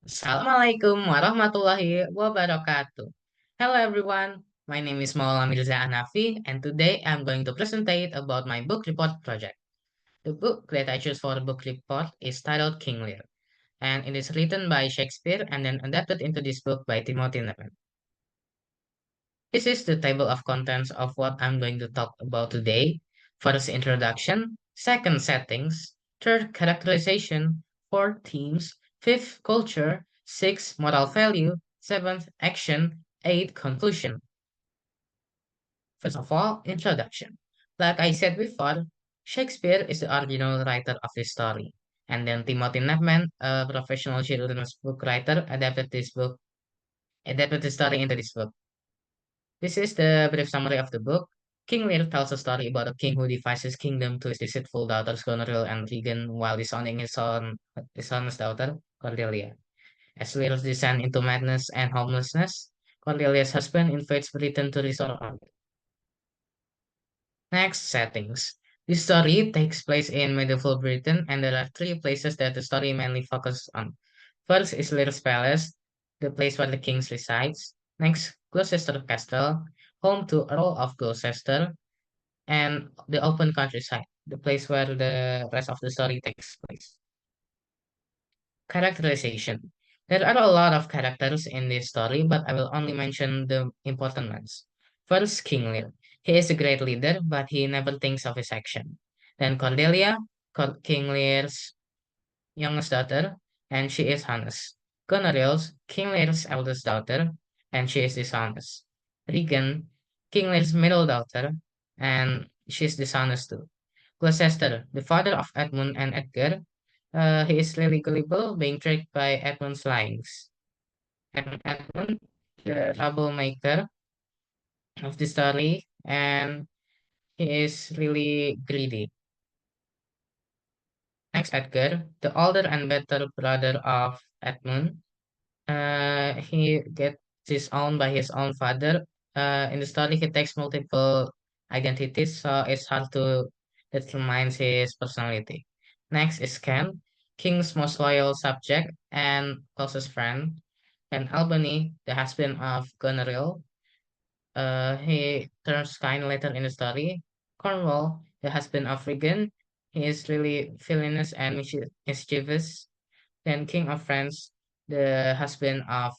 Assalamualaikum warahmatullahi wabarakatuh. Hello everyone, my name is Maulana Mirza Hanafi and today I'm going to present about my book report project. The book that I chose for the book report is titled King Lear and it is written by Shakespeare and then adapted into this book by Timothy Nevin. This is the table of contents of what I'm going to talk about today. First, introduction. Second, settings. Third, characterization. Fourth, themes. Fifth, culture. Sixth, moral value. Seventh, action. Eighth, conclusion. First of all, introduction. Like I said before, Shakespeare is the original writer of this story. And then Timothy Chapman, a professional children's book writer, adapted the story into this book. This is the brief summary of the book. King Lear tells a story about a king who defies his kingdom to his deceitful daughters Goneril and Regan while disowning his son's daughter, Cordelia. As Lear descends into madness and homelessness, Cordelia's husband invades Britain to restore order. Next, settings. This story takes place in medieval Britain, and there are three places that the story mainly focuses on. First is Lear's Palace, the place where the king resides. Next, Gloucester Castle, home to Earl of Gloucester, and the open countryside, the place where the rest of the story takes place. Characterization. There are a lot of characters in this story, but I will only mention the important ones. First, King Lear. He is a great leader, but he never thinks of his action. Then Cordelia, King Lear's youngest daughter, and she is honest. Goneril, King Lear's eldest daughter, and she is dishonest. Regan, King Lear's middle daughter, and she is dishonest too. Gloucester, the father of Edmund and Edgar, he is really gullible, being tricked by Edmund's lies. And Edmund, the troublemaker of the story, and he is really greedy. Next, Edgar, the older and better brother of Edmund. He gets disowned by his own father. In the story, he takes multiple identities, so it's hard to determine his personality. Next is Ken, King's most loyal subject and closest friend. And Albany, the husband of Goneril. He turns kind later in the story. Cornwall, the husband of Regan. He is really villainous and mischievous. Then King of France, the husband of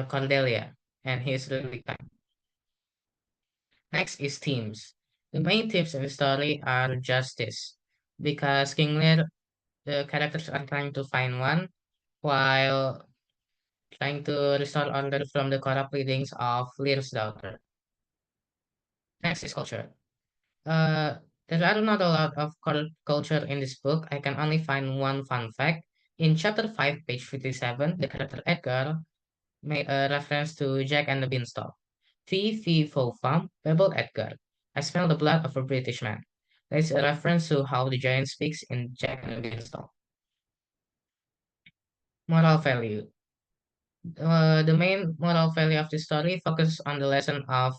Cordelia, and he is really kind. Next is themes. The main themes in the story are justice, because King Lear, the characters are trying to find one, while trying to restore order from the corrupt leadings of Lear's daughter. Next is culture. Uh, there are not a lot of culture in this book. I can only find one fun fact. In chapter 5, page 57, the character Edgar made a reference to Jack and the Beanstalk. Fee, fee, fo, fum, babbled Edgar. I smell the blood of a British man. That is a reference to how the giant speaks in Jack and the Beanstalk. Moral value. The main moral value of the story focuses on the lesson of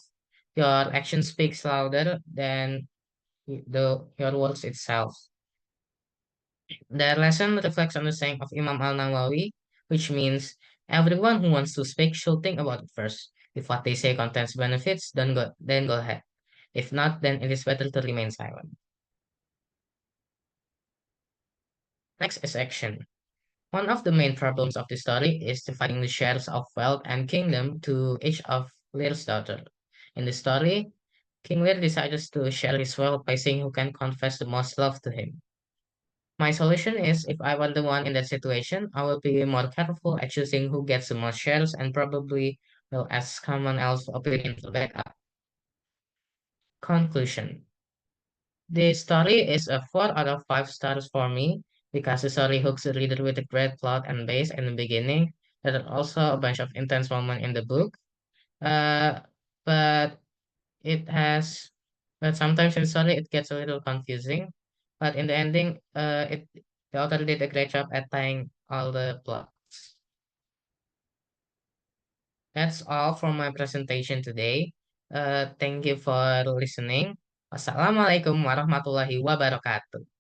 your action speaks louder than your words itself. The lesson reflects on the saying of Imam al-Nawawi, which means everyone who wants to speak should think about it first. If what they say contains benefits, then go ahead. If not, then it is better to remain silent. Next is action. One of the main problems of the story is dividing the shares of wealth and kingdom to each of Lear's daughter. In the story, King Lear decides to share his wealth by saying who can confess the most love to him. My solution is if I were the one in that situation, I will be more careful at choosing who gets the most shares and probably will ask someone else's opinion for backup. Conclusion. The story is a 4 out of 5 stars for me because the story hooks the reader with a great plot and base in the beginning. There are also a bunch of intense moments in the book. Uh, but it has, but sometimes in the story it gets a little confusing. But in the ending, the author did a great job at tying all the plots. That's all for my presentation today. Thank you for listening. Wassalamualaikum warahmatullahi wabarakatuh.